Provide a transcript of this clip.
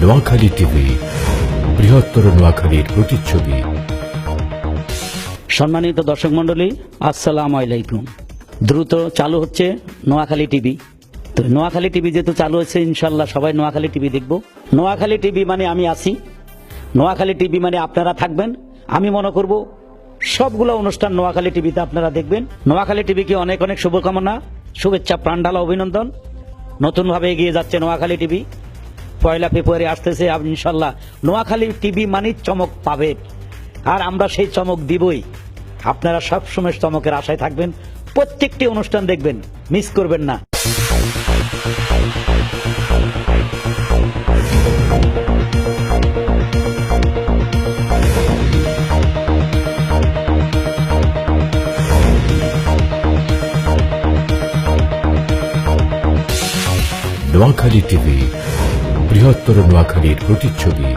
Noakhali TV, বৃহত্তর নোয়াখালীর প্রতিচ্ছবি। সম্মানিত দর্শক মণ্ডলী, আসসালামু আলাইকুম। দ্রুত চালু হচ্ছে নোয়াখালী টিভি। তো নোয়াখালী টিভি যেহেতু চালু হচ্ছে, ইনশাল্লাহ সবাই নোয়াখালী টিভি দেখব। নোয়াখালী টিভি মানে আমি আছি, নোয়াখালী টিভি মানে আপনারা থাকবেন। আমি মনে করব সবগুলো অনুষ্ঠান নোয়াখালী টিভিতে আপনারা দেখবেন। নোয়াখালী টিভিকে অনেক অনেক শুভকামনা, শুভেচ্ছা, প্রাণঢালা অভিনন্দন। নতুনভাবে এগিয়ে যাচ্ছে নোয়াখালী টিভি। 1 ফেব্রুয়ারি আসতেছে, ইনশাল্লাহ নোয়াখালী টিভি মানে চমক পাবে, আর আমরা সেই চমক দিবই। আপনারা সবসময় চমকের আশায় থাকবেন, প্রত্যেকটি অনুষ্ঠান দেখবেন, মিস করবেন না। নোয়াখালী টিভি, বৃহত্তর নোয়াখালীর প্রতিচ্ছবি।